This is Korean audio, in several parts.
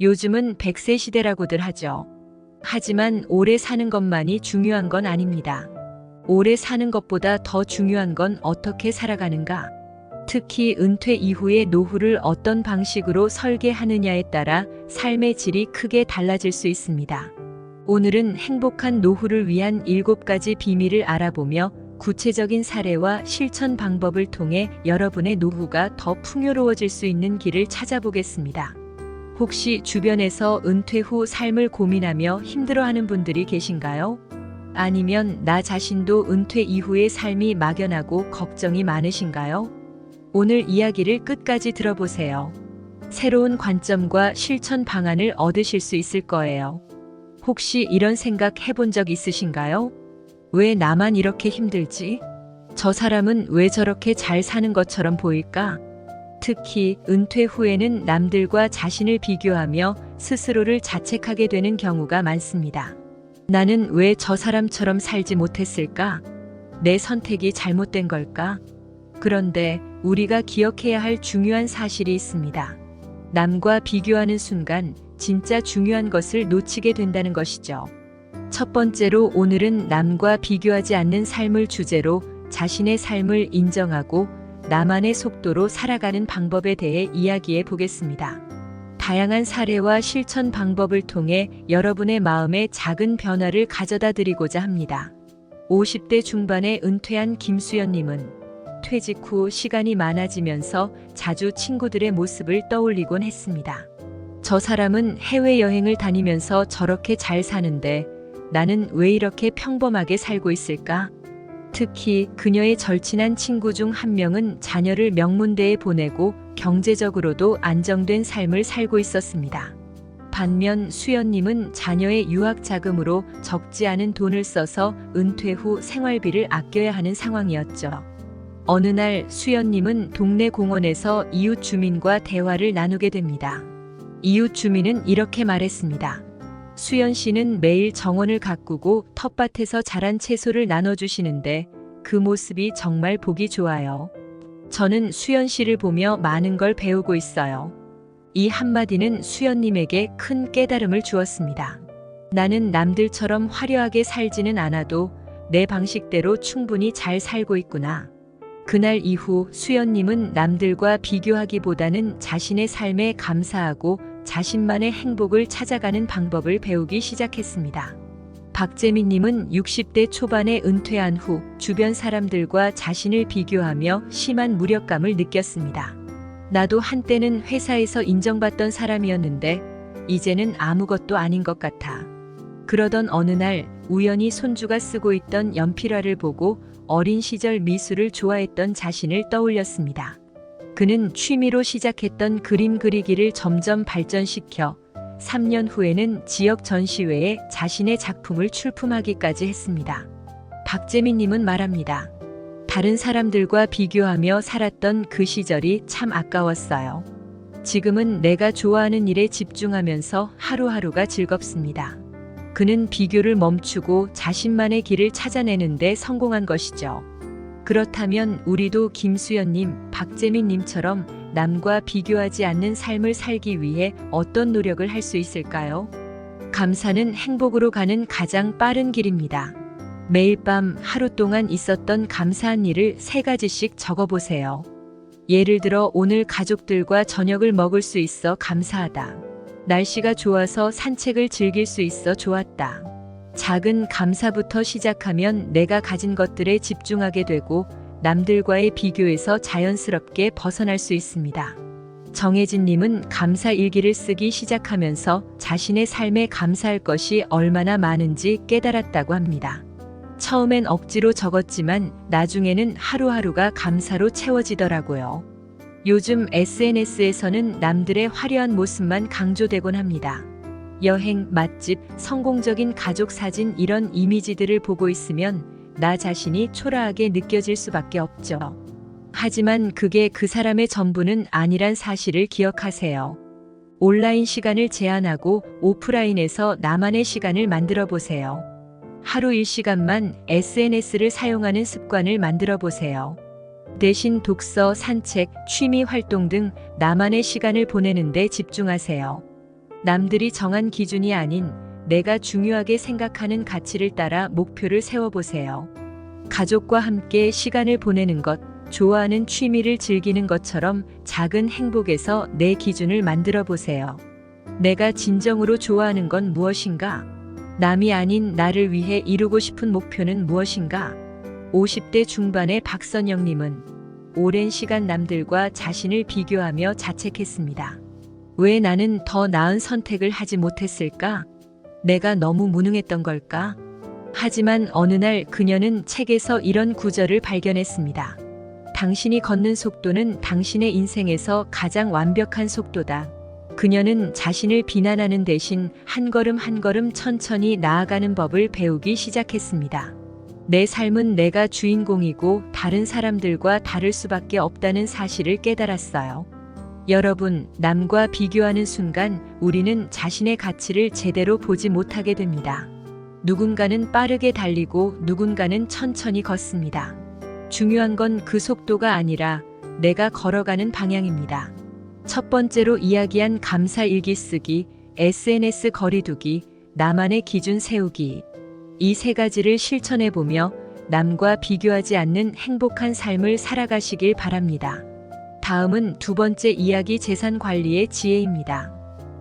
요즘은 100세 시대라고들 하죠. 하지만 오래 사는 것만이 중요한 건 아닙니다. 오래 사는 것보다 더 중요한 건 어떻게 살아가는가. 특히 은퇴 이후의 노후를 어떤 방식으로 설계하느냐에 따라 삶의 질이 크게 달라질 수 있습니다. 오늘은 행복한 노후를 위한 7가지 비밀을 알아보며 구체적인 사례와 실천 방법을 통해 여러분의 노후가 더 풍요로워질 수 있는 길을 찾아보겠습니다. 혹시 주변에서 은퇴 후 삶을 고민하며 힘들어하는 분들이 계신가요? 아니면 나 자신도 은퇴 이후의 삶이 막연하고 걱정이 많으신가요? 오늘 이야기를 끝까지 들어보세요. 새로운 관점과 실천 방안을 얻으실 수 있을 거예요. 혹시 이런 생각 해본 적 있으신가요? 왜 나만 이렇게 힘들지? 저 사람은 왜 저렇게 잘 사는 것처럼 보일까? 특히 은퇴 후에는 남들과 자신을 비교하며 스스로를 자책하게 되는 경우가 많습니다. 나는 왜 저 사람처럼 살지 못했을까? 내 선택이 잘못된 걸까? 그런데 우리가 기억해야 할 중요한 사실이 있습니다. 남과 비교하는 순간 진짜 중요한 것을 놓치게 된다는 것이죠. 첫 번째로 오늘은 남과 비교하지 않는 삶을 주제로 자신의 삶을 인정하고 나만의 속도로 살아가는 방법에 대해 이야기해 보겠습니다. 다양한 사례와 실천 방법을 통해 여러분의 마음에 작은 변화를 가져다 드리고자 합니다. 50대 중반에 은퇴한 김수연님은 퇴직 후 시간이 많아지면서 자주 친구들의 모습을 떠올리곤 했습니다. 저 사람은 해외여행을 다니면서 저렇게 잘 사는데 나는 왜 이렇게 평범하게 살고 있을까? 특히 그녀의 절친한 친구 중 한 명은 자녀를 명문대에 보내고 경제적으로도 안정된 삶을 살고 있었습니다. 반면 수연님은 자녀의 유학 자금으로 적지 않은 돈을 써서 은퇴 후 생활비를 아껴야 하는 상황이었죠. 어느 날 수연님은 동네 공원에서 이웃 주민과 대화를 나누게 됩니다. 이웃 주민은 이렇게 말했습니다. 수연 씨는 매일 정원을 가꾸고 텃밭에서 자란 채소를 나눠주시는데 그 모습이 정말 보기 좋아요. 저는 수연 씨를 보며 많은 걸 배우고 있어요. 이 한마디는 수연님에게 큰 깨달음을 주었습니다. 나는 남들처럼 화려하게 살지는 않아도 내 방식대로 충분히 잘 살고 있구나. 그날 이후 수연님은 남들과 비교하기보다는 자신의 삶에 감사하고 자신만의 행복을 찾아가는 방법을 배우기 시작했습니다. 박재민님은 60대 초반에 은퇴한 후 주변 사람들과 자신을 비교하며 심한 무력감을 느꼈습니다. 나도 한때는 회사에서 인정받던 사람이었는데 이제는 아무것도 아닌 것 같아. 그러던 어느 날 우연히 손주가 쓰고 있던 연필화를 보고 어린 시절 미술을 좋아했던 자신을 떠올렸습니다. 그는 취미로 시작했던 그림 그리기를 점점 발전시켜 3년 후에는 지역 전시회에 자신의 작품을 출품하기까지 했습니다. 박재민님은 말합니다. 다른 사람들과 비교하며 살았던 그 시절이 참 아까웠어요. 지금은 내가 좋아하는 일에 집중하면서 하루하루가 즐겁습니다. 그는 비교를 멈추고 자신만의 길을 찾아내는 데 성공한 것이죠. 그렇다면 우리도 김수연님, 박재민님처럼 남과 비교하지 않는 삶을 살기 위해 어떤 노력을 할 수 있을까요? 감사는 행복으로 가는 가장 빠른 길입니다. 매일 밤 하루 동안 있었던 감사한 일을 3가지씩 적어보세요. 예를 들어 오늘 가족들과 저녁을 먹을 수 있어 감사하다. 날씨가 좋아서 산책을 즐길 수 있어 좋았다. 작은 감사부터 시작하면 내가 가진 것들에 집중하게 되고 남들과의 비교에서 자연스럽게 벗어날 수 있습니다. 정혜진님은 감사 일기를 쓰기 시작하면서 자신의 삶에 감사할 것이 얼마나 많은지 깨달았다고 합니다. 처음엔 억지로 적었지만 나중에는 하루하루가 감사로 채워지더라고요. 요즘 SNS에서는 남들의 화려한 모습만 강조되곤 합니다. 여행, 맛집, 성공적인 가족 사진 이런 이미지들을 보고 있으면 나 자신이 초라하게 느껴질 수밖에 없죠. 하지만 그게 그 사람의 전부는 아니란 사실을 기억하세요. 온라인 시간을 제한하고 오프라인에서 나만의 시간을 만들어 보세요. 하루 1시간만 SNS를 사용하는 습관을 만들어 보세요. 대신 독서, 산책, 취미 활동 등 나만의 시간을 보내는 데 집중하세요. 남들이 정한 기준이 아닌 내가 중요하게 생각하는 가치를 따라 목표를 세워보세요. 가족과 함께 시간을 보내는 것, 좋아하는 취미를 즐기는 것처럼 작은 행복에서 내 기준을 만들어 보세요. 내가 진정으로 좋아하는 건 무엇인가? 남이 아닌 나를 위해 이루고 싶은 목표는 무엇인가? 50대 중반의 박선영님은 오랜 시간 남들과 자신을 비교하며 자책했습니다. 왜 나는 더 나은 선택을 하지 못했을까? 내가 너무 무능했던 걸까? 하지만 어느 날 그녀는 책에서 이런 구절을 발견했습니다. 당신이 걷는 속도는 당신의 인생에서 가장 완벽한 속도다. 그녀는 자신을 비난하는 대신 한 걸음 한 걸음 천천히 나아가는 법을 배우기 시작했습니다. 내 삶은 내가 주인공이고 다른 사람들과 다를 수밖에 없다는 사실을 깨달았어요. 여러분, 남과 비교하는 순간 우리는 자신의 가치를 제대로 보지 못하게 됩니다. 누군가는 빠르게 달리고 누군가는 천천히 걷습니다. 중요한 건 그 속도가 아니라 내가 걸어가는 방향입니다. 첫 번째로 이야기한 감사 일기 쓰기, SNS 거리두기, 나만의 기준 세우기. 이 세 가지를 실천해 보며 남과 비교하지 않는 행복한 삶을 살아가시길 바랍니다. 다음은 두 번째 이야기 재산 관리의 지혜입니다.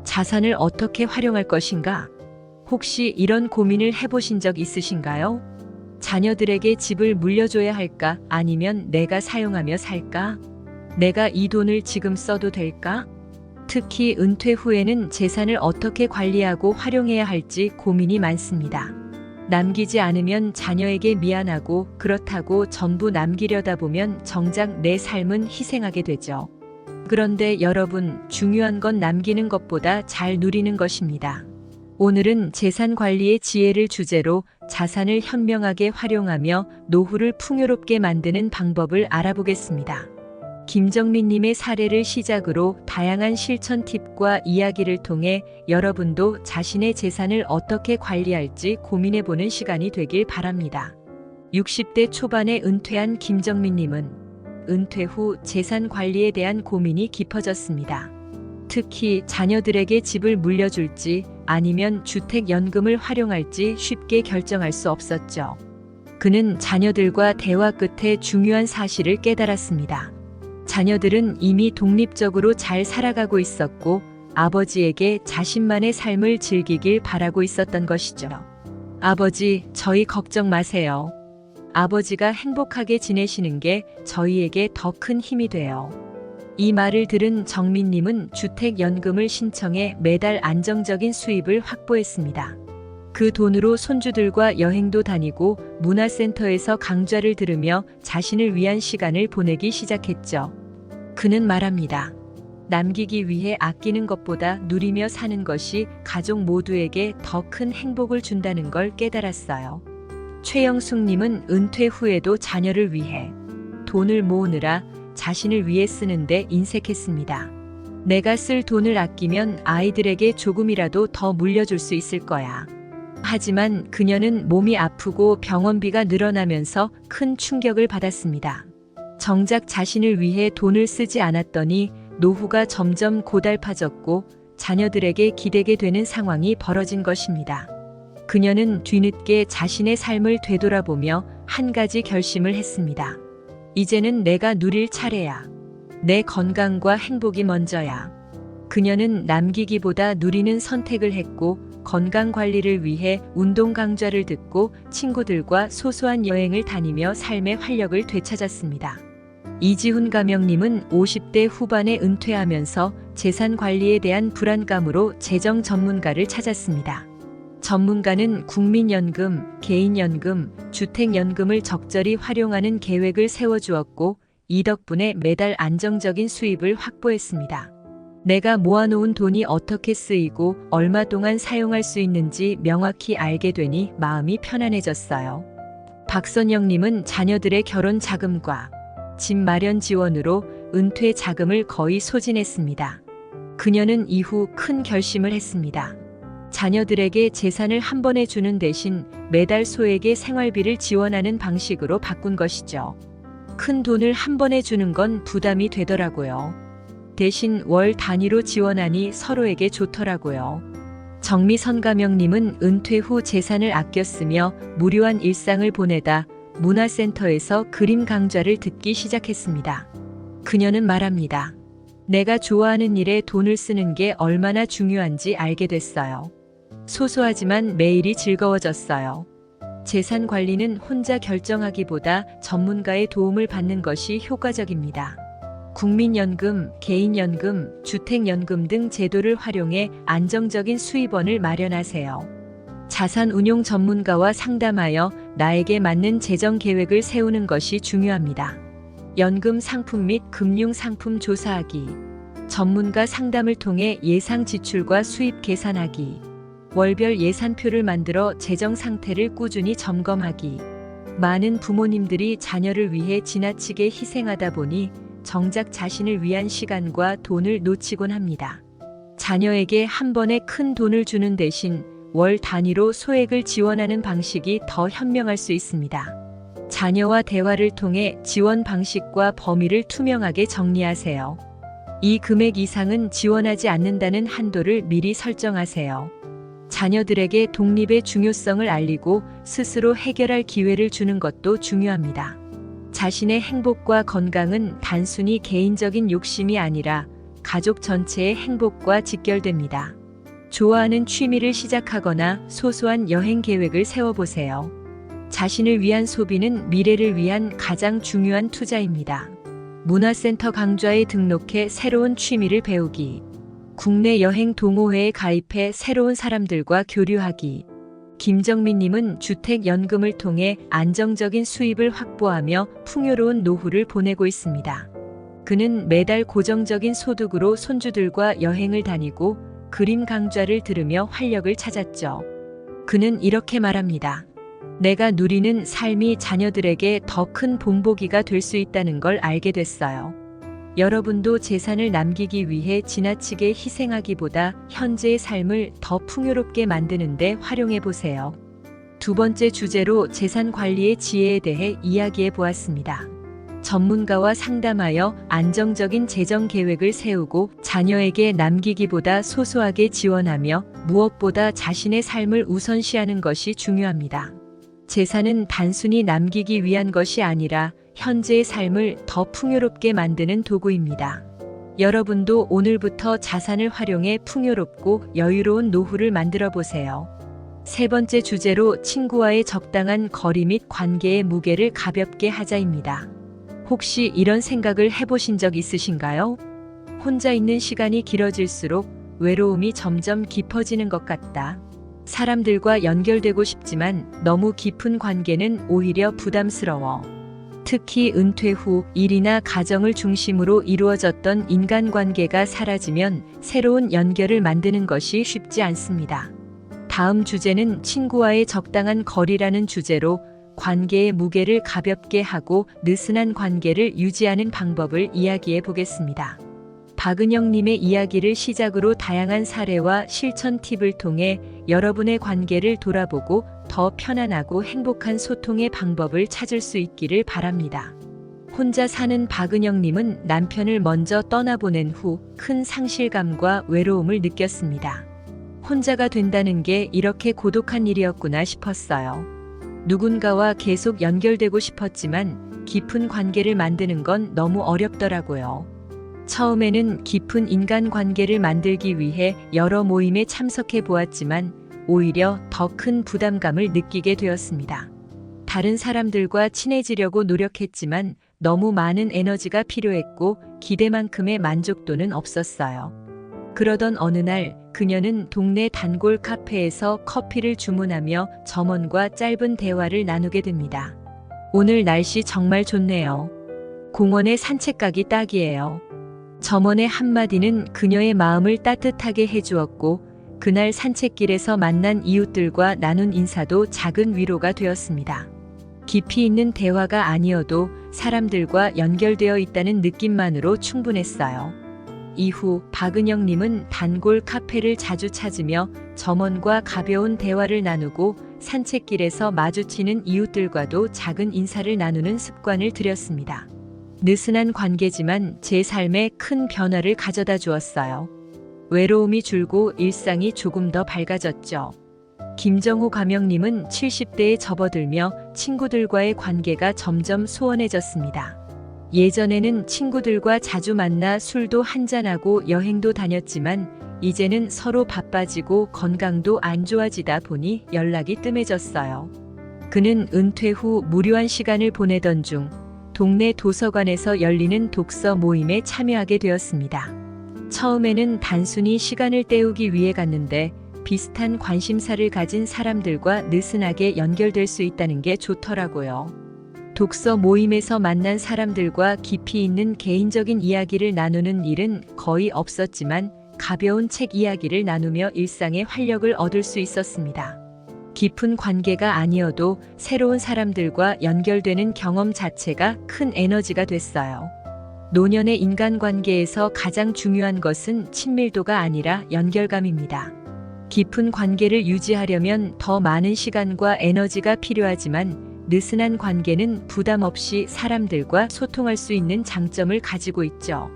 자산을 어떻게 활용할 것인가? 혹시 이런 고민을 해보신 적 있으신가요? 자녀들에게 집을 물려줘야 할까? 아니면 내가 사용하며 살까? 내가 이 돈을 지금 써도 될까? 특히 은퇴 후에는 재산을 어떻게 관리하고 활용해야 할지 고민이 많습니다. 남기지 않으면 자녀에게 미안하고 그렇다고 전부 남기려다 보면 정작 내 삶은 희생하게 되죠. 그런데 여러분, 중요한 건 남기는 것보다 잘 누리는 것입니다. 오늘은 재산 관리의 지혜를 주제로 자산을 현명하게 활용하며 노후를 풍요롭게 만드는 방법을 알아보겠습니다. 김정민님의 사례를 시작으로 다양한 실천 팁과 이야기를 통해 여러분도 자신의 재산을 어떻게 관리할지 고민해보는 시간이 되길 바랍니다. 60대 초반에 은퇴한 김정민님은 은퇴 후 재산 관리에 대한 고민이 깊어졌습니다. 특히 자녀들에게 집을 물려줄지 아니면 주택연금을 활용할지 쉽게 결정할 수 없었죠. 그는 자녀들과 대화 끝에 중요한 사실을 깨달았습니다. 자녀들은 이미 독립적으로 잘 살아가고 있었고 아버지에게 자신만의 삶을 즐기길 바라고 있었던 것이죠. 아버지, 저희 걱정 마세요. 아버지가 행복하게 지내시는 게 저희에게 더 큰 힘이 돼요. 이 말을 들은 정민님은 주택연금을 신청해 매달 안정적인 수입을 확보했습니다. 그 돈으로 손주들과 여행도 다니고 문화센터에서 강좌를 들으며 자신을 위한 시간을 보내기 시작했죠. 그는 말합니다. 남기기 위해 아끼는 것보다 누리며 사는 것이 가족 모두에게 더 큰 행복을 준다는 걸 깨달았어요. 최영숙님은 은퇴 후에도 자녀를 위해 돈을 모으느라 자신을 위해 쓰는데 인색했습니다. 내가 쓸 돈을 아끼면 아이들에게 조금이라도 더 물려줄 수 있을 거야. 하지만 그녀는 몸이 아프고 병원비가 늘어나면서 큰 충격을 받았습니다. 정작 자신을 위해 돈을 쓰지 않았더니 노후가 점점 고달파졌고 자녀들에게 기대게 되는 상황이 벌어진 것입니다. 그녀는 뒤늦게 자신의 삶을 되돌아보며 한 가지 결심을 했습니다. 이제는 내가 누릴 차례야. 내 건강과 행복이 먼저야. 그녀는 남기기보다 누리는 선택을 했고 건강 관리를 위해 운동 강좌를 듣고 친구들과 소소한 여행을 다니며 삶의 활력을 되찾았습니다. 이지훈 가명님은 50대 후반에 은퇴하면서 재산 관리에 대한 불안감으로 재정 전문가를 찾았습니다. 전문가는 국민연금, 개인연금, 주택연금을 적절히 활용하는 계획을 세워주었고 이 덕분에 매달 안정적인 수입을 확보했습니다. 내가 모아놓은 돈이 어떻게 쓰이고 얼마 동안 사용할 수 있는지 명확히 알게 되니 마음이 편안해졌어요. 박선영님은 자녀들의 결혼 자금과 집 마련 지원으로 은퇴 자금을 거의 소진했습니다. 그녀는 이후 큰 결심을 했습니다. 자녀들에게 재산을 한 번에 주는 대신 매달 소에게 생활비를 지원하는 방식으로 바꾼 것이죠. 큰 돈을 한 번에 주는 건 부담이 되더라고요. 대신 월 단위로 지원하니 서로에게 좋더라고요. 정미선가명님은 은퇴 후 재산을 아껴 쓰며 무료한 일상을 보내다 문화센터에서 그림 강좌를 듣기 시작했습니다. 그녀는 말합니다. 내가 좋아하는 일에 돈을 쓰는 게 얼마나 중요한지 알게 됐어요. 소소하지만 매일이 즐거워졌어요. 재산 관리는 혼자 결정하기보다 전문가의 도움을 받는 것이 효과적입니다. 국민연금, 개인연금, 주택연금 등 제도를 활용해 안정적인 수입원을 마련하세요. 자산운용 전문가와 상담하여 나에게 맞는 재정 계획을 세우는 것이 중요합니다. 연금 상품 및 금융 상품 조사하기. 전문가 상담을 통해 예상 지출과 수입 계산하기. 월별 예산표를 만들어 재정 상태를 꾸준히 점검하기. 많은 부모님들이 자녀를 위해 지나치게 희생하다 보니 정작 자신을 위한 시간과 돈을 놓치곤 합니다. 자녀에게 한 번에 큰 돈을 주는 대신 월 단위로 소액을 지원하는 방식이 더 현명할 수 있습니다. 자녀와 대화를 통해 지원 방식과 범위를 투명하게 정리하세요. 이 금액 이상은 지원하지 않는다는 한도를 미리 설정하세요. 자녀들에게 독립의 중요성을 알리고 스스로 해결할 기회를 주는 것도 중요합니다. 자신의 행복과 건강은 단순히 개인적인 욕심이 아니라 가족 전체의 행복과 직결됩니다. 좋아하는 취미를 시작하거나 소소한 여행 계획을 세워보세요. 자신을 위한 소비는 미래를 위한 가장 중요한 투자입니다. 문화센터 강좌에 등록해 새로운 취미를 배우기. 국내 여행 동호회에 가입해 새로운 사람들과 교류하기. 김정민님은 주택연금을 통해 안정적인 수입을 확보하며 풍요로운 노후를 보내고 있습니다. 그는 매달 고정적인 소득으로 손주들과 여행을 다니고 그림 강좌를 들으며 활력을 찾았죠. 그는 이렇게 말합니다. 내가 누리는 삶이 자녀들에게 더 큰 본보기가 될 수 있다는 걸 알게 됐어요. 여러분도 재산을 남기기 위해 지나치게 희생하기보다 현재의 삶을 더 풍요롭게 만드는 데 활용해 보세요. 두 번째 주제로 재산 관리의 지혜에 대해 이야기해 보았습니다. 전문가와 상담하여 안정적인 재정 계획을 세우고 자녀에게 남기기보다 소소하게 지원하며 무엇보다 자신의 삶을 우선시하는 것이 중요합니다. 재산은 단순히 남기기 위한 것이 아니라 현재의 삶을 더 풍요롭게 만드는 도구입니다. 여러분도 오늘부터 자산을 활용해 풍요롭고 여유로운 노후를 만들어 보세요. 세 번째 주제로 친구와의 적당한 거리 및 관계의 무게를 가볍게 하자입니다. 혹시 이런 생각을 해보신 적 있으신가요? 혼자 있는 시간이 길어질수록 외로움이 점점 깊어지는 것 같다. 사람들과 연결되고 싶지만 너무 깊은 관계는 오히려 부담스러워. 특히 은퇴 후 일이나 가정을 중심으로 이루어졌던 인간관계가 사라지면 새로운 연결을 만드는 것이 쉽지 않습니다. 다음 주제는 친구와의 적당한 거리라는 주제로 관계의 무게를 가볍게 하고 느슨한 관계를 유지하는 방법을 이야기해 보겠습니다. 박은영님의 이야기를 시작으로 다양한 사례와 실천 팁을 통해 여러분의 관계를 돌아보고 더 편안하고 행복한 소통의 방법을 찾을 수 있기를 바랍니다. 혼자 사는 박은영님은 남편을 먼저 떠나보낸 후 큰 상실감과 외로움을 느꼈습니다. 혼자가 된다는 게 이렇게 고독한 일이었구나 싶었어요. 누군가와 계속 연결되고 싶었지만 깊은 관계를 만드는 건 너무 어렵더라고요. 처음에는 깊은 인간관계를 만들기 위해 여러 모임에 참석해 보았지만 오히려 더 큰 부담감을 느끼게 되었습니다. 다른 사람들과 친해지려고 노력했지만 너무 많은 에너지가 필요했고 기대만큼의 만족도는 없었어요. 그러던 어느 날 그녀는 동네 단골 카페에서 커피를 주문하며 점원과 짧은 대화를 나누게 됩니다. 오늘 날씨 정말 좋네요. 공원에 산책 가기 딱이에요. 점원의 한마디는 그녀의 마음을 따뜻하게 해주었고 그날 산책길에서 만난 이웃들과 나눈 인사도 작은 위로가 되었습니다. 깊이 있는 대화가 아니어도 사람들과 연결되어 있다는 느낌만으로 충분했어요. 이후 박은영님은 단골 카페를 자주 찾으며 점원과 가벼운 대화를 나누고 산책길에서 마주치는 이웃들과도 작은 인사를 나누는 습관을 들였습니다. 느슨한 관계지만 제 삶에 큰 변화를 가져다 주었어요. 외로움이 줄고 일상이 조금 더 밝아졌죠. 김정호 가명님은 70대에 접어들며 친구들과의 관계가 점점 소원해졌습니다. 예전에는 친구들과 자주 만나 술도 한잔하고 여행도 다녔지만 이제는 서로 바빠지고 건강도 안 좋아지다 보니 연락이 뜸해졌어요. 그는 은퇴 후 무료한 시간을 보내던 중 동네 도서관에서 열리는 독서 모임에 참여하게 되었습니다. 처음에는 단순히 시간을 때우기 위해 갔는데 비슷한 관심사를 가진 사람들과 느슨하게 연결될 수 있다는 게 좋더라고요. 독서 모임에서 만난 사람들과 깊이 있는 개인적인 이야기를 나누는 일은 거의 없었지만 가벼운 책 이야기를 나누며 일상의 활력을 얻을 수 있었습니다. 깊은 관계가 아니어도 새로운 사람들과 연결되는 경험 자체가 큰 에너지가 됐어요. 노년의 인간관계에서 가장 중요한 것은 친밀도가 아니라 연결감입니다. 깊은 관계를 유지하려면 더 많은 시간과 에너지가 필요하지만 느슨한 관계는 부담 없이 사람들과 소통할 수 있는 장점을 가지고 있죠.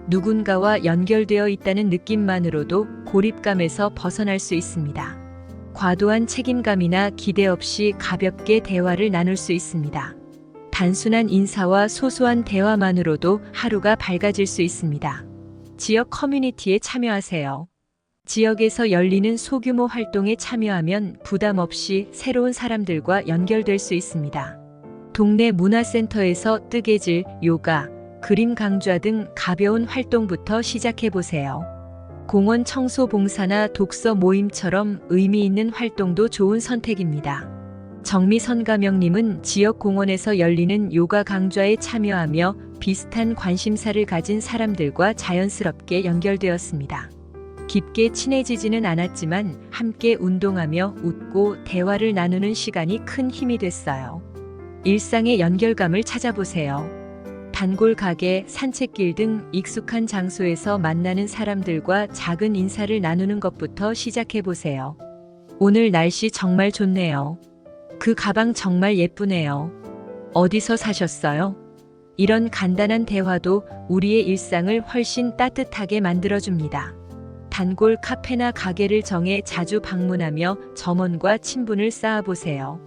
누군가와 연결되어 있다는 느낌만으로도 고립감에서 벗어날 수 있습니다. 과도한 책임감이나 기대 없이 가볍게 대화를 나눌 수 있습니다. 단순한 인사와 소소한 대화만으로도 하루가 밝아질 수 있습니다. 지역 커뮤니티에 참여하세요. 지역에서 열리는 소규모 활동에 참여하면 부담 없이 새로운 사람들과 연결될 수 있습니다. 동네 문화센터에서 뜨개질, 요가, 그림 강좌 등 가벼운 활동부터 시작해보세요. 공원 청소 봉사나 독서 모임처럼 의미 있는 활동도 좋은 선택입니다. 정미선가명님은 지역 공원에서 열리는 요가 강좌에 참여하며 비슷한 관심사를 가진 사람들과 자연스럽게 연결되었습니다. 깊게 친해지지는 않았지만 함께 운동하며 웃고 대화를 나누는 시간이 큰 힘이 됐어요. 일상의 연결감을 찾아보세요. 단골 가게, 산책길 등 익숙한 장소에서 만나는 사람들과 작은 인사를 나누는 것부터 시작해보세요. 오늘 날씨 정말 좋네요. 그 가방 정말 예쁘네요. 어디서 사셨어요? 이런 간단한 대화도 우리의 일상을 훨씬 따뜻하게 만들어줍니다. 단골 카페나 가게를 정해 자주 방문하며 점원과 친분을 쌓아보세요.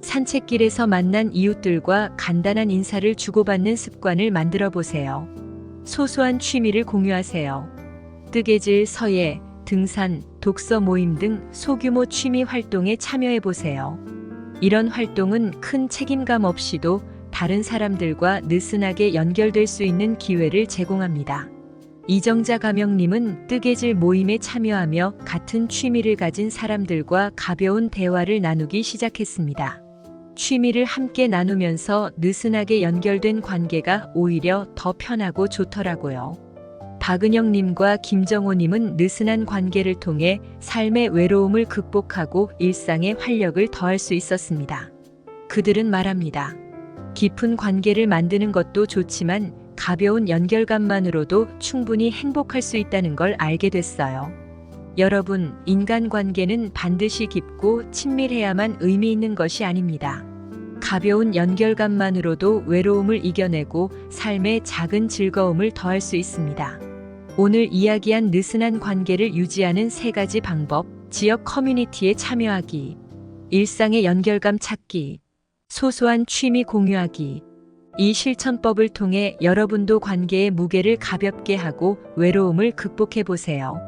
산책길에서 만난 이웃들과 간단한 인사를 주고받는 습관을 만들어 보세요. 소소한 취미를 공유하세요. 뜨개질, 서예, 등산, 독서 모임 등 소규모 취미 활동에 참여해 보세요. 이런 활동은 큰 책임감 없이도 다른 사람들과 느슨하게 연결될 수 있는 기회를 제공합니다. 이정자 가명님은 뜨개질 모임에 참여하며 같은 취미를 가진 사람들과 가벼운 대화를 나누기 시작했습니다. 취미를 함께 나누면서 느슨하게 연결된 관계가 오히려 더 편하고 좋더라고요. 박은영님과 김정호님은 느슨한 관계를 통해 삶의 외로움을 극복하고 일상의 활력을 더할 수 있었습니다. 그들은 말합니다. 깊은 관계를 만드는 것도 좋지만 가벼운 연결감만으로도 충분히 행복할 수 있다는 걸 알게 됐어요. 여러분, 인간관계는 반드시 깊고 친밀해야만 의미 있는 것이 아닙니다. 가벼운 연결감만으로도 외로움을 이겨내고 삶의 작은 즐거움을 더할 수 있습니다. 오늘 이야기한 느슨한 관계를 유지하는 3가지 방법, 지역 커뮤니티에 참여하기, 일상의 연결감 찾기, 소소한 취미 공유하기. 이 실천법을 통해 여러분도 관계의 무게를 가볍게 하고 외로움을 극복해 보세요.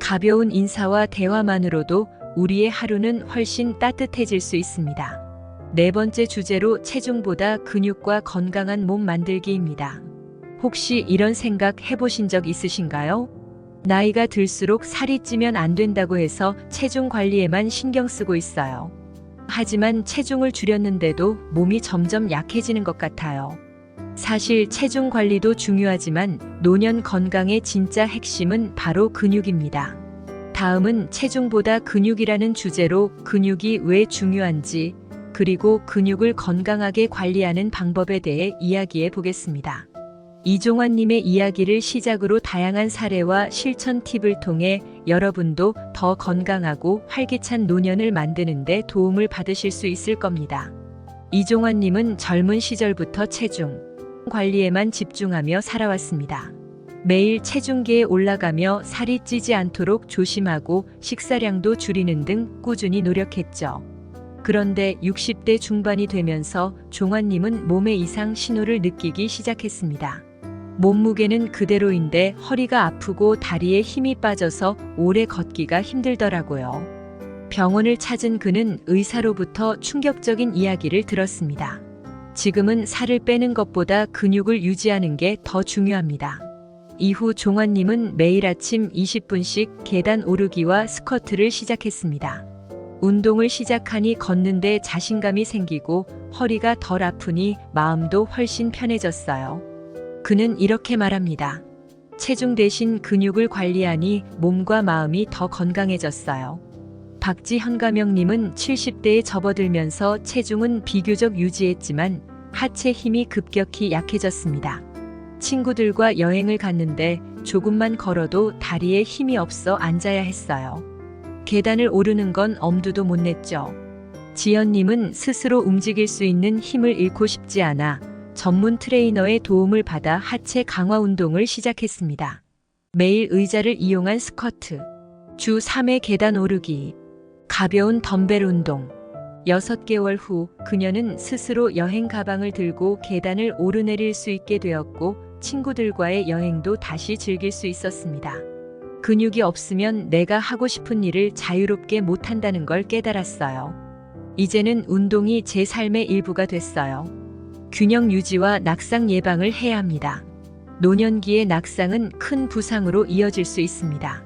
가벼운 인사와 대화만으로도 우리의 하루는 훨씬 따뜻해질 수 있습니다. 4번째 주제로 체중보다 근육과 건강한 몸 만들기입니다. 혹시 이런 생각 해보신 적 있으신가요? 나이가 들수록 살이 찌면 안 된다고 해서 체중 관리에만 신경 쓰고 있어요. 하지만 체중을 줄였는데도 몸이 점점 약해지는 것 같아요. 사실 체중 관리도 중요하지만 노년 건강의 진짜 핵심은 바로 근육입니다. 다음은 체중보다 근육이라는 주제로 근육이 왜 중요한지, 그리고 근육을 건강하게 관리하는 방법에 대해 이야기해 보겠습니다. 이종환님의 이야기를 시작으로 다양한 사례와 실천 팁을 통해 여러분도 더 건강하고 활기찬 노년을 만드는 데 도움을 받으실 수 있을 겁니다. 이종환님은 젊은 시절부터 체중 관리에만 집중하며 살아왔습니다. 매일 체중계에 올라가며 살이 찌지 않도록 조심하고 식사량도 줄이는 등 꾸준히 노력했죠. 그런데 60대 중반이 되면서 종환님은 몸의 이상 신호를 느끼기 시작했습니다. 몸무게는 그대로인데 허리가 아프고 다리에 힘이 빠져서 오래 걷기가 힘들더라고요. 병원을 찾은 그는 의사로부터 충격적인 이야기를 들었습니다. 지금은 살을 빼는 것보다 근육을 유지하는 게 더 중요합니다. 이후 종환님은 매일 아침 20분씩 계단 오르기와 스쿼트를 시작했습니다. 운동을 시작하니 걷는데 자신감이 생기고 허리가 덜 아프니 마음도 훨씬 편해졌어요. 그는 이렇게 말합니다. 체중 대신 근육을 관리하니 몸과 마음이 더 건강해졌어요. 박지현가명님은 70대에 접어들면서 체중은 비교적 유지했지만 하체 힘이 급격히 약해졌습니다. 친구들과 여행을 갔는데 조금만 걸어도 다리에 힘이 없어 앉아야 했어요. 계단을 오르는 건 엄두도 못 냈죠. 지연님은 스스로 움직일 수 있는 힘을 잃고 싶지 않아 전문 트레이너의 도움을 받아 하체 강화 운동을 시작했습니다. 매일 의자를 이용한 스쿼트, 주 3회 계단 오르기, 가벼운 덤벨 운동. 6개월 후 그녀는 스스로 여행 가방을 들고 계단을 오르내릴 수 있게 되었고 친구들과의 여행도 다시 즐길 수 있었습니다. 근육이 없으면 내가 하고 싶은 일을 자유롭게 못한다는 걸 깨달았어요. 이제는 운동이 제 삶의 일부가 됐어요. 균형 유지와 낙상 예방을 해야 합니다. 노년기의 낙상은 큰 부상으로 이어질 수 있습니다.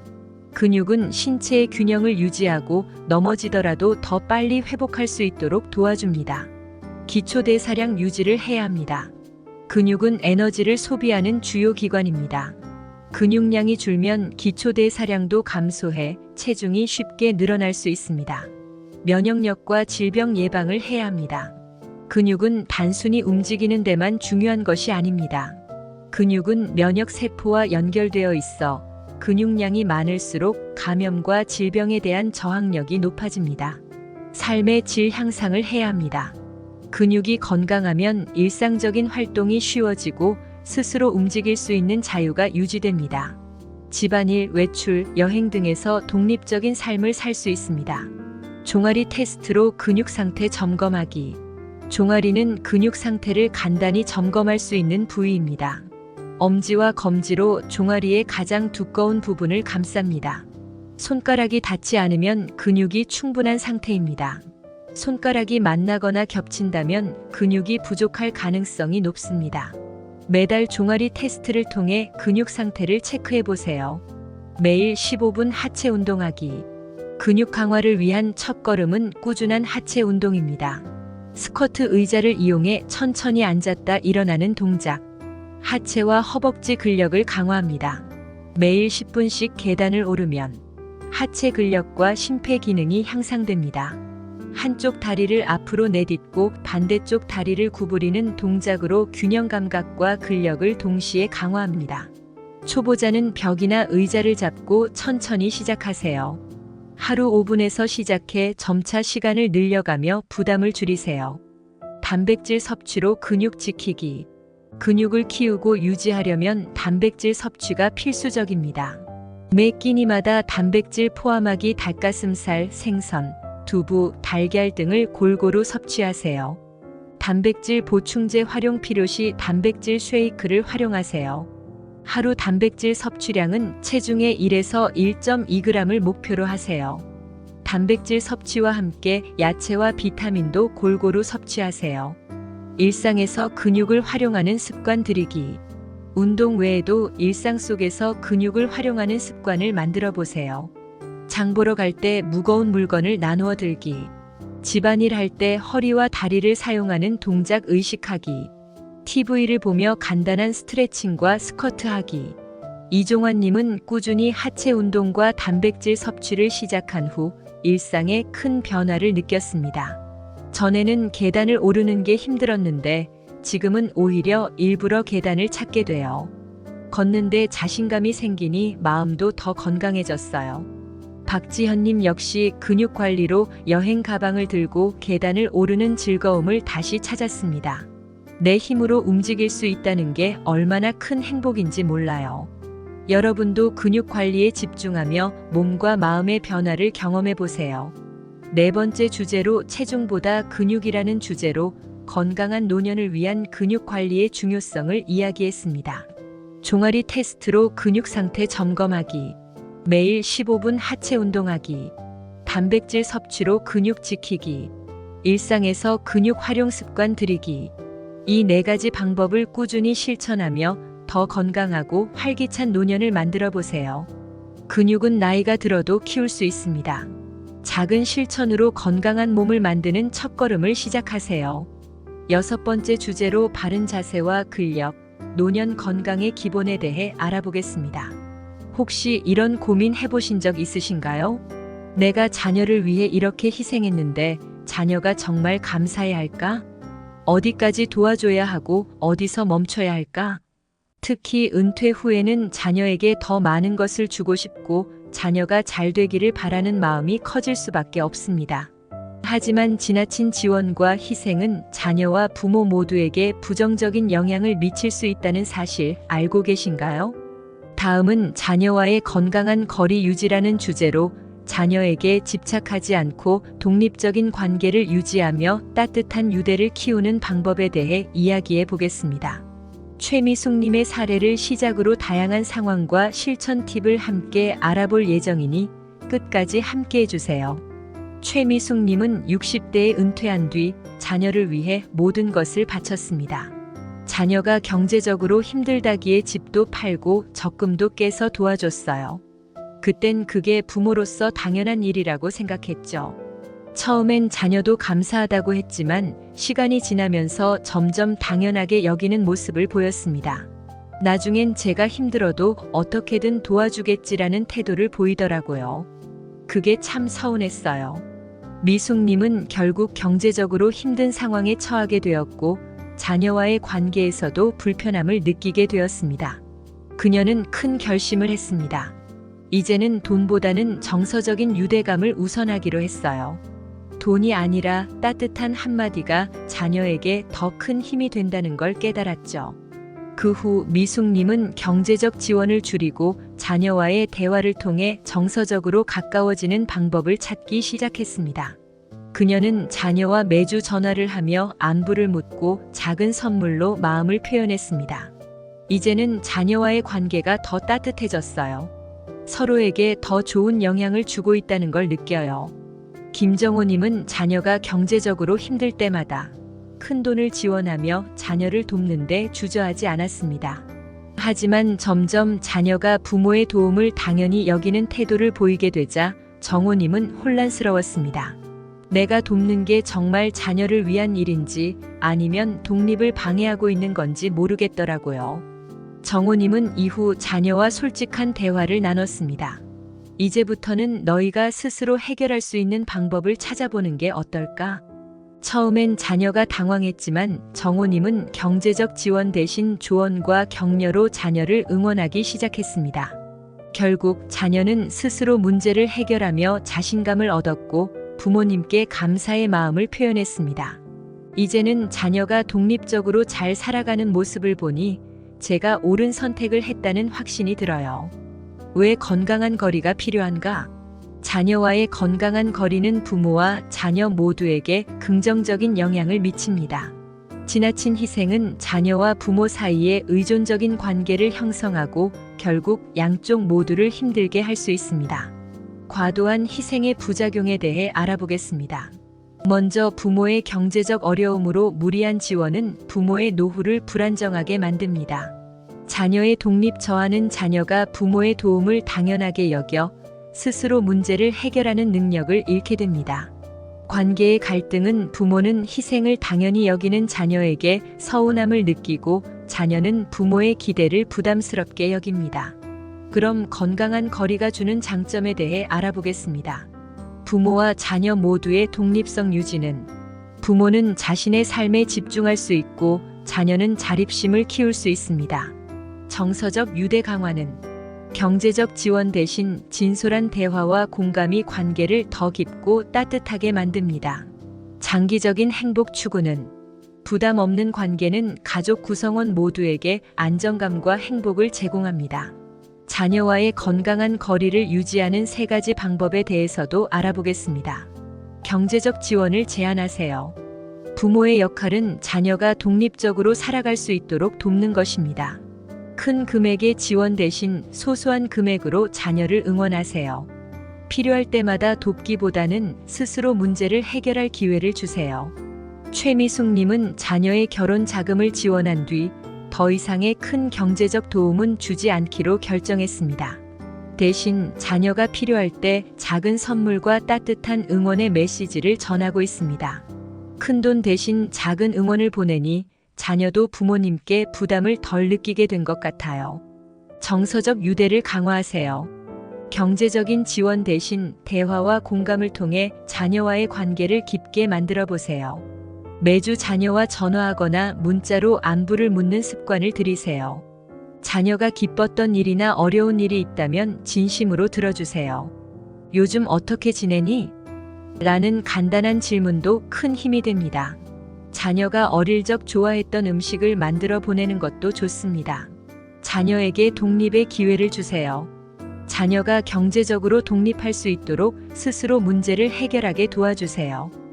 근육은 신체의 균형을 유지하고 넘어지더라도 더 빨리 회복할 수 있도록 도와줍니다. 기초대사량 유지를 해야 합니다. 근육은 에너지를 소비하는 주요 기관입니다. 근육량이 줄면 기초대사량도 감소해 체중이 쉽게 늘어날 수 있습니다. 면역력과 질병 예방을 해야 합니다. 근육은 단순히 움직이는 데만 중요한 것이 아닙니다. 근육은 면역세포와 연결되어 있어 근육량이 많을수록 감염과 질병에 대한 저항력이 높아집니다. 삶의 질 향상을 해야 합니다. 근육이 건강하면 일상적인 활동이 쉬워지고 스스로 움직일 수 있는 자유가 유지됩니다. 집안일, 외출, 여행 등에서 독립적인 삶을 살 수 있습니다. 종아리 테스트로 근육 상태 점검하기. 종아리는 근육 상태를 간단히 점검할 수 있는 부위입니다. 엄지와 검지로 종아리의 가장 두꺼운 부분을 감쌉니다. 손가락이 닿지 않으면 근육이 충분한 상태입니다. 손가락이 만나거나 겹친다면 근육이 부족할 가능성이 높습니다. 매달 종아리 테스트를 통해 근육 상태를 체크해 보세요. 매일 15분 하체 운동하기. 근육 강화를 위한 첫걸음은 꾸준한 하체 운동입니다. 스쿼트 의자를 이용해 천천히 앉았다 일어나는 동작. 하체와 허벅지 근력을 강화합니다. 매일 10분씩 계단을 오르면 하체 근력과 심폐 기능이 향상됩니다. 한쪽 다리를 앞으로 내딛고 반대쪽 다리를 구부리는 동작으로 균형 감각과 근력을 동시에 강화합니다. 초보자는 벽이나 의자를 잡고 천천히 시작하세요. 하루 5분에서 시작해 점차 시간을 늘려가며 부담을 줄이세요. 단백질 섭취로 근육 지키기. 근육을 키우고 유지하려면 단백질 섭취가 필수적입니다. 매 끼니마다 단백질 포함하기 닭가슴살, 생선, 두부, 달걀 등을 골고루 섭취하세요. 단백질 보충제 활용 필요시 단백질 쉐이크를 활용하세요. 하루 단백질 섭취량은 체중의 1에서 1.2g을 목표로 하세요. 단백질 섭취와 함께 야채와 비타민도 골고루 섭취하세요. 일상에서 근육을 활용하는 습관 들이기. 운동 외에도 일상 속에서 근육을 활용하는 습관을 만들어 보세요. 장 보러 갈 때 무거운 물건을 나누어 들기. 집안일 할 때 허리와 다리를 사용하는 동작 의식하기. TV를 보며 간단한 스트레칭과 스쿼트 하기. 이종환님은 꾸준히 하체 운동과 단백질 섭취를 시작한 후 일상에 큰 변화를 느꼈습니다. 전에는 계단을 오르는 게 힘들었는데 지금은 오히려 일부러 계단을 찾게 돼요. 걷는데 자신감이 생기니 마음도 더 건강해졌어요. 박지현님 역시 근육 관리로 여행 가방을 들고 계단을 오르는 즐거움을 다시 찾았습니다. 내 힘으로 움직일 수 있다는 게 얼마나 큰 행복인지 몰라요. 여러분도 근육 관리에 집중하며 몸과 마음의 변화를 경험해 보세요. 네 번째 주제로 체중보다 근육이라는 주제로 건강한 노년을 위한 근육 관리의 중요성을 이야기했습니다. 종아리 테스트로 근육 상태 점검하기, 매일 15분 하체 운동하기, 단백질 섭취로 근육 지키기, 일상에서 근육 활용 습관 들이기. 이 네 가지 방법을 꾸준히 실천하며 더 건강하고 활기찬 노년을 만들어 보세요. 근육은 나이가 들어도 키울 수 있습니다. 작은 실천으로 건강한 몸을 만드는 첫걸음을 시작하세요. 여섯 번째 주제로 바른 자세와 근력, 노년 건강의 기본에 대해 알아보겠습니다. 혹시 이런 고민 해보신 적 있으신가요? 내가 자녀를 위해 이렇게 희생했는데 자녀가 정말 감사해야 할까? 어디까지 도와줘야 하고 어디서 멈춰야 할까? 특히 은퇴 후에는 자녀에게 더 많은 것을 주고 싶고 자녀가 잘 되기를 바라는 마음이 커질 수밖에 없습니다. 하지만 지나친 지원과 희생은 자녀와 부모 모두에게 부정적인 영향을 미칠 수 있다는 사실 알고 계신가요? 다음은 자녀와의 건강한 거리 유지라는 주제로 자녀에게 집착하지 않고 독립적인 관계를 유지하며 따뜻한 유대를 키우는 방법에 대해 이야기해 보겠습니다. 최미숙님의 사례를 시작으로 다양한 상황과 실천 팁을 함께 알아볼 예정이니 끝까지 함께 해주세요. 최미숙님은 60대에 은퇴한 뒤 자녀를 위해 모든 것을 바쳤습니다. 자녀가 경제적으로 힘들다기에 집도 팔고 적금도 깨서 도와줬어요. 그땐 그게 부모로서 당연한 일이라고 생각했죠. 처음엔 자녀도 감사하다고 했지만 시간이 지나면서 점점 당연하게 여기는 모습을 보였습니다. 나중엔 제가 힘들어도 어떻게든 도와주겠지라는 태도를 보이더라고요. 그게 참 서운했어요. 미숙님은 결국 경제적으로 힘든 상황에 처하게 되었고 자녀와의 관계에서도 불편함을 느끼게 되었습니다. 그녀는 큰 결심을 했습니다. 이제는 돈보다는 정서적인 유대감을 우선하기로 했어요. 돈이 아니라 따뜻한 한마디가 자녀에게 더 큰 힘이 된다는 걸 깨달았죠. 그 후 미숙님은 경제적 지원을 줄이고 자녀와의 대화를 통해 정서적으로 가까워지는 방법을 찾기 시작했습니다. 그녀는 자녀와 매주 전화를 하며 안부를 묻고 작은 선물로 마음을 표현했습니다. 이제는 자녀와의 관계가 더 따뜻해졌어요. 서로에게 더 좋은 영향을 주고 있다는 걸 느껴요. 김정호님은 자녀가 경제적으로 힘들 때마다 큰 돈을 지원하며 자녀를 돕는데 주저하지 않았습니다. 하지만 점점 자녀가 부모의 도움을 당연히 여기는 태도를 보이게 되자 정호님은 혼란스러웠습니다. 내가 돕는 게 정말 자녀를 위한 일인지 아니면 독립을 방해하고 있는 건지 모르겠더라고요. 정호님은 이후 자녀와 솔직한 대화를 나눴습니다. 이제부터는 너희가 스스로 해결할 수 있는 방법을 찾아보는 게 어떨까? 처음엔 자녀가 당황했지만 정호님은 경제적 지원 대신 조언과 격려로 자녀를 응원하기 시작했습니다. 결국 자녀는 스스로 문제를 해결하며 자신감을 얻었고 부모님께 감사의 마음을 표현했습니다. 이제는 자녀가 독립적으로 잘 살아가는 모습을 보니 제가 옳은 선택을 했다는 확신이 들어요. 왜 건강한 거리가 필요한가? 자녀와의 건강한 거리는 부모와 자녀 모두에게 긍정적인 영향을 미칩니다. 지나친 희생은 자녀와 부모 사이에 의존적인 관계를 형성하고 결국 양쪽 모두를 힘들게 할 수 있습니다. 과도한 희생의 부작용에 대해 알아보겠습니다. 먼저 부모의 경제적 어려움으로 무리한 지원은 부모의 노후를 불안정하게 만듭니다. 자녀의 독립 저하는 자녀가 부모의 도움을 당연하게 여겨 스스로 문제를 해결하는 능력을 잃게 됩니다. 관계의 갈등은 부모는 희생을 당연히 여기는 자녀에게 서운함을 느끼고 자녀는 부모의 기대를 부담스럽게 여깁니다. 그럼 건강한 거리가 주는 장점에 대해 알아보겠습니다. 부모와 자녀 모두의 독립성 유지는 부모는 자신의 삶에 집중할 수 있고 자녀는 자립심을 키울 수 있습니다. 정서적 유대 강화는 경제적 지원 대신 진솔한 대화와 공감이 관계를 더 깊고 따뜻하게 만듭니다. 장기적인 행복 추구는 부담 없는 관계는 가족 구성원 모두에게 안정감과 행복을 제공합니다. 자녀와의 건강한 거리를 유지하는 3가지 방법에 대해서도 알아보겠습니다. 경제적 지원을 제한하세요. 부모의 역할은 자녀가 독립적으로 살아갈 수 있도록 돕는 것입니다. 큰 금액의 지원 대신 소소한 금액으로 자녀를 응원하세요. 필요할 때마다 돕기보다는 스스로 문제를 해결할 기회를 주세요. 최미숙님은 자녀의 결혼 자금을 지원한 뒤 더 이상의 큰 경제적 도움은 주지 않기로 결정했습니다. 대신 자녀가 필요할 때 작은 선물과 따뜻한 응원의 메시지를 전하고 있습니다. 큰돈 대신 작은 응원을 보내니 자녀도 부모님께 부담을 덜 느끼게 된 것 같아요. 정서적 유대를 강화하세요. 경제적인 지원 대신 대화와 공감을 통해 자녀와의 관계를 깊게 만들어 보세요. 매주 자녀와 전화하거나 문자로 안부를 묻는 습관을 들이세요. 자녀가 기뻤던 일이나 어려운 일이 있다면 진심으로 들어주세요. 요즘 어떻게 지내니? 라는 간단한 질문도 큰 힘이 됩니다. 자녀가 어릴 적 좋아했던 음식을 만들어 보내는 것도 좋습니다. 자녀에게 독립의 기회를 주세요. 자녀가 경제적으로 독립할 수 있도록 스스로 문제를 해결하게 도와주세요.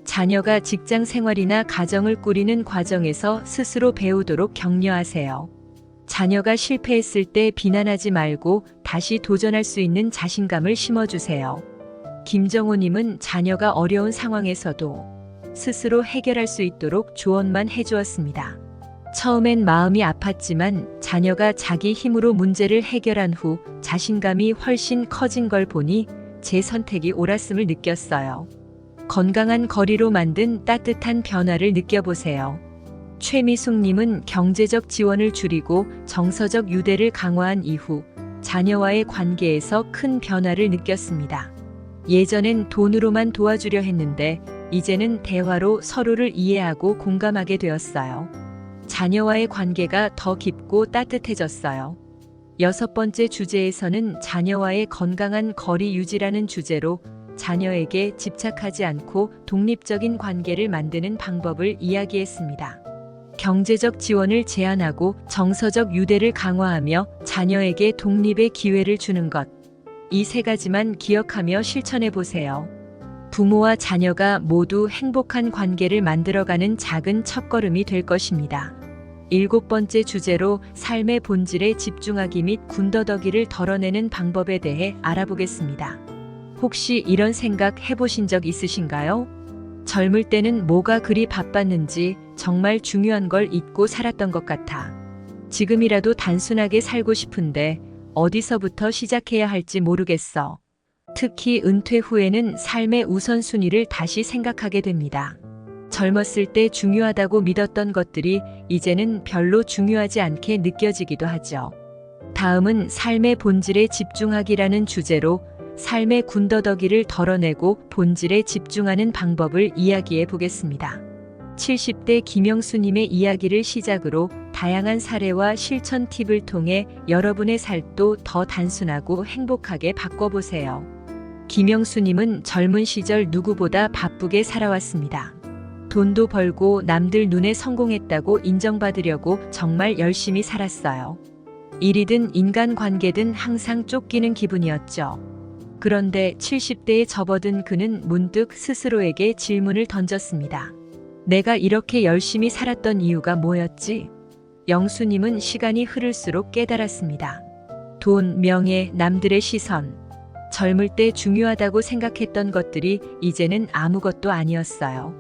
자녀가 직장 생활이나 가정을 꾸리는 과정에서 스스로 배우도록 격려하세요. 자녀가 실패했을 때 비난하지 말고 다시 도전할 수 있는 자신감을 심어주세요. 김정호님은 자녀가 어려운 상황에서도 스스로 해결할 수 있도록 조언만 해주었습니다. 처음엔 마음이 아팠지만 자녀가 자기 힘으로 문제를 해결한 후 자신감이 훨씬 커진 걸 보니 제 선택이 옳았음을 느꼈어요. 건강한 거리로 만든 따뜻한 변화를 느껴보세요. 최미숙님은 경제적 지원을 줄이고 정서적 유대를 강화한 이후 자녀와의 관계에서 큰 변화를 느꼈습니다. 예전엔 돈으로만 도와주려 했는데 이제는 대화로 서로를 이해하고 공감하게 되었어요. 자녀와의 관계가 더 깊고 따뜻해졌어요. 6번째 주제에서는 자녀와의 건강한 거리 유지라는 주제로 자녀에게 집착하지 않고 독립적인 관계를 만드는 방법을 이야기했습니다. 경제적 지원을 제한하고 정서적 유대를 강화하며 자녀에게 독립의 기회를 주는 것. 이 3가지만 기억하며 실천해 보세요. 부모와 자녀가 모두 행복한 관계를 만들어가는 작은 첫걸음이 될 것입니다. 7번째 주제로 삶의 본질에 집중하기 및 군더더기를 덜어내는 방법에 대해 알아보겠습니다. 혹시 이런 생각 해보신 적 있으신가요? 젊을 때는 뭐가 그리 바빴는지 정말 중요한 걸 잊고 살았던 것 같아. 지금이라도 단순하게 살고 싶은데 어디서부터 시작해야 할지 모르겠어. 특히 은퇴 후에는 삶의 우선순위를 다시 생각하게 됩니다. 젊었을 때 중요하다고 믿었던 것들이 이제는 별로 중요하지 않게 느껴지기도 하죠. 다음은 삶의 본질에 집중하기라는 주제로 삶의 군더더기를 덜어내고 본질에 집중하는 방법을 이야기해 보겠습니다. 70대 김영수님의 이야기를 시작으로 다양한 사례와 실천 팁을 통해 여러분의 삶도 더 단순하고 행복하게 바꿔보세요. 김영수님은 젊은 시절 누구보다 바쁘게 살아왔습니다. 돈도 벌고 남들 눈에 성공했다고 인정받으려고 정말 열심히 살았어요. 일이든 인간관계든 항상 쫓기는 기분이었죠. 그런데 70대에 접어든 그는 문득 스스로에게 질문을 던졌습니다. 내가 이렇게 열심히 살았던 이유가 뭐였지? 영수님은 시간이 흐를수록 깨달았습니다. 돈, 명예, 남들의 시선. 젊을 때 중요하다고 생각했던 것들이 이제는 아무것도 아니었어요.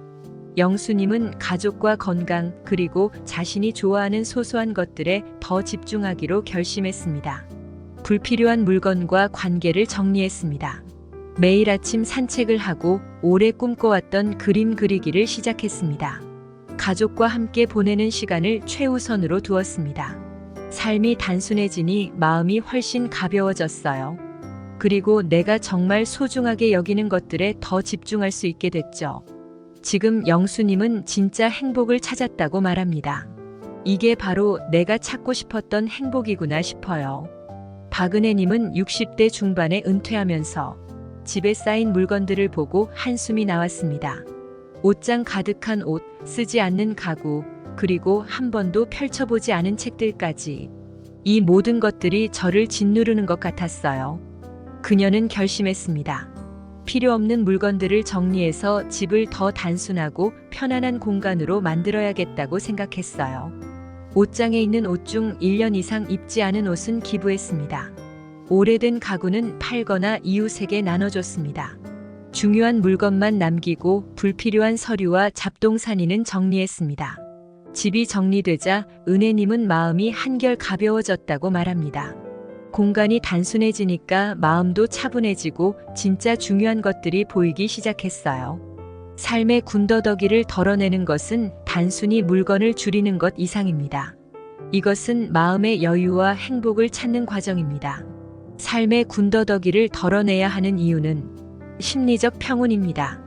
영수님은 가족과 건강, 그리고 자신이 좋아하는 소소한 것들에 더 집중하기로 결심했습니다. 불필요한 물건과 관계를 정리했습니다. 매일 아침 산책을 하고 오래 꿈꿔왔던 그림 그리기를 시작했습니다. 가족과 함께 보내는 시간을 최우선으로 두었습니다. 삶이 단순해지니 마음이 훨씬 가벼워졌어요. 그리고 내가 정말 소중하게 여기는 것들에 더 집중할 수 있게 됐죠. 지금 영수님은 진짜 행복을 찾았다고 말합니다. 이게 바로 내가 찾고 싶었던 행복이구나 싶어요. 박은혜님은 60대 중반에 은퇴하면서 집에 쌓인 물건들을 보고 한숨이 나왔습니다. 옷장 가득한 옷, 쓰지 않는 가구, 그리고 한 번도 펼쳐보지 않은 책들까지. 이 모든 것들이 저를 짓누르는 것 같았어요. 그녀는 결심했습니다. 필요 없는 물건들을 정리해서 집을 더 단순하고 편안한 공간으로 만들어야겠다고 생각했어요. 옷장에 있는 옷 중 1년 이상 입지 않은 옷은 기부했습니다. 오래된 가구는 팔거나 이웃에게 나눠줬습니다. 중요한 물건만 남기고 불필요한 서류와 잡동사니는 정리했습니다. 집이 정리되자 은혜님은 마음이 한결 가벼워졌다고 말합니다. 공간이 단순해지니까 마음도 차분해지고 진짜 중요한 것들이 보이기 시작했어요. 삶의 군더더기를 덜어내는 것은 단순히 물건을 줄이는 것 이상입니다. 이것은 마음의 여유와 행복을 찾는 과정입니다. 삶의 군더더기를 덜어내야 하는 이유는 심리적 평온입니다.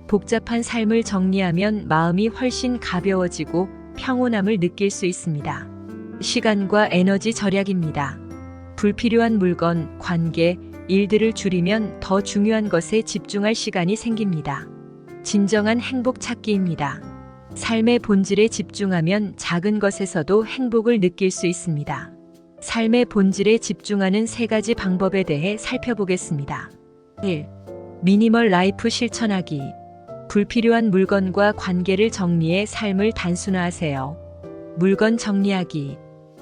복잡한 삶을 정리하면 마음이 훨씬 가벼워지고 평온함을 느낄 수 있습니다. 시간과 에너지 절약입니다. 불필요한 물건, 관계, 일들을 줄이면 더 중요한 것에 집중할 시간이 생깁니다. 진정한 행복 찾기입니다. 삶의 본질에 집중하면 작은 것에서도 행복을 느낄 수 있습니다. 삶의 본질에 집중하는 3가지 방법에 대해 살펴보겠습니다. 1. 미니멀 라이프 실천하기. 불필요한 물건과 관계를 정리해 삶을 단순화하세요. 물건 정리하기.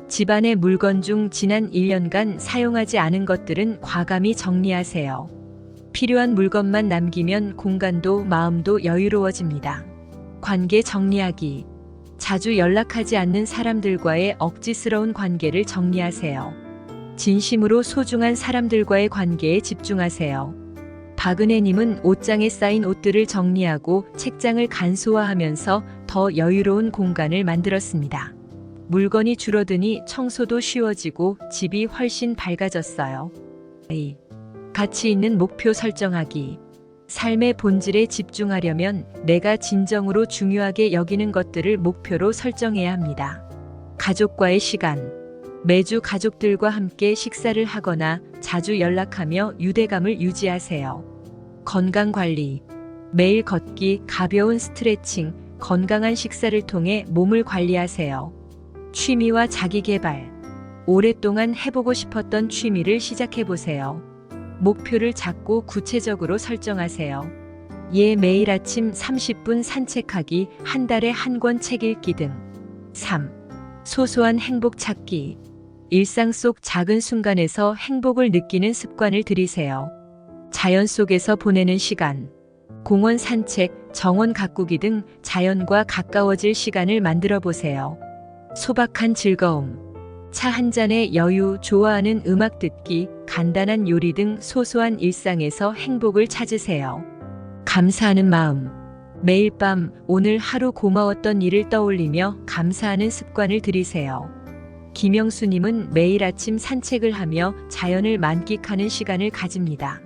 집안의 물건 중 지난 1년간 사용하지 않은 것들은 과감히 정리하세요. 필요한 물건만 남기면 공간도 마음도 여유로워집니다. 관계 정리하기. 자주 연락하지 않는 사람들과의 억지스러운 관계를 정리하세요. 진심으로 소중한 사람들과의 관계에 집중하세요. 박은혜님은 옷장에 쌓인 옷들을 정리하고 책장을 간소화하면서 더 여유로운 공간을 만들었습니다. 물건이 줄어드니 청소도 쉬워지고 집이 훨씬 밝아졌어요. 2. 가치 있는 목표 설정하기. 삶의 본질에 집중하려면 내가 진정으로 중요하게 여기는 것들을 목표로 설정해야 합니다. 가족과의 시간. 매주 가족들과 함께 식사를 하거나 자주 연락하며 유대감을 유지하세요. 건강관리. 매일 걷기, 가벼운 스트레칭, 건강한 식사를 통해 몸을 관리하세요. 취미와 자기개발. 오랫동안 해보고 싶었던 취미를 시작해보세요. 목표를 작고 구체적으로 설정하세요. 매일 아침 30분 산책하기, 한 달에 한 권 책 읽기 등. 3. 소소한 행복 찾기. 일상 속 작은 순간에서 행복을 느끼는 습관을 들이세요. 자연 속에서 보내는 시간. 공원 산책, 정원 가꾸기 등 자연과 가까워질 시간을 만들어 보세요. 소박한 즐거움. 차 한 잔의 여유, 좋아하는 음악 듣기, 간단한 요리 등 소소한 일상에서 행복을 찾으세요. 감사하는 마음. 매일 밤 오늘 하루 고마웠던 일을 떠올리며 감사하는 습관을 들이세요. 김영수님은 매일 아침 산책을 하며 자연을 만끽하는 시간을 가집니다.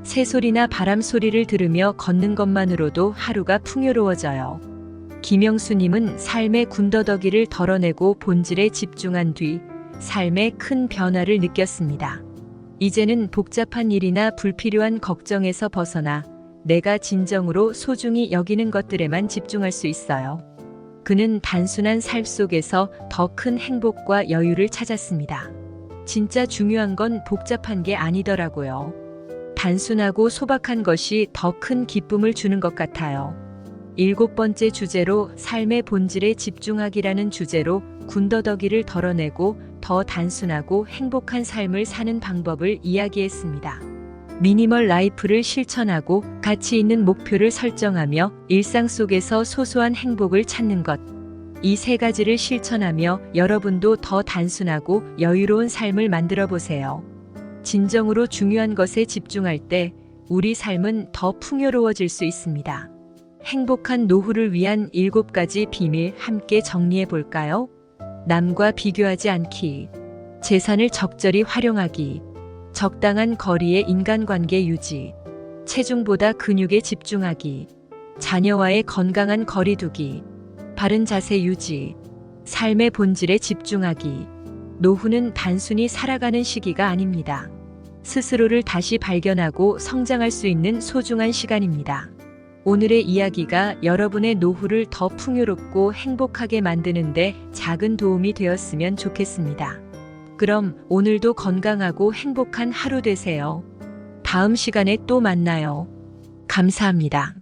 새소리나 바람 소리를 들으며 걷는 것만으로도 하루가 풍요로워져요. 김영수님은 삶의 군더더기를 덜어내고 본질에 집중한 뒤 삶의 큰 변화를 느꼈습니다. 이제는 복잡한 일이나 불필요한 걱정에서 벗어나 내가 진정으로 소중히 여기는 것들에만 집중할 수 있어요. 그는 단순한 삶 속에서 더 큰 행복과 여유를 찾았습니다. 진짜 중요한 건 복잡한 게 아니더라고요. 단순하고 소박한 것이 더 큰 기쁨을 주는 것 같아요. 7번째 주제로 삶의 본질에 집중하기라는 주제로 군더더기를 덜어내고 더 단순하고 행복한 삶을 사는 방법을 이야기했습니다. 미니멀 라이프를 실천하고 가치 있는 목표를 설정하며 일상 속에서 소소한 행복을 찾는 것. 이 3가지를 실천하며 여러분도 더 단순하고 여유로운 삶을 만들어 보세요. 진정으로 중요한 것에 집중할 때 우리 삶은 더 풍요로워질 수 있습니다. 행복한 노후를 위한 7가지 비밀 함께 정리해 볼까요? 남과 비교하지 않기. 재산을 적절히 활용하기. 적당한 거리의 인간관계 유지. 체중보다 근육에 집중하기. 자녀와의 건강한 거리 두기. 바른 자세 유지. 삶의 본질에 집중하기. 노후는 단순히 살아가는 시기가 아닙니다. 스스로를 다시 발견하고 성장할 수 있는 소중한 시간입니다. 오늘의 이야기가 여러분의 노후를 더 풍요롭고 행복하게 만드는데 작은 도움이 되었으면 좋겠습니다. 그럼 오늘도 건강하고 행복한 하루 되세요. 다음 시간에 또 만나요. 감사합니다.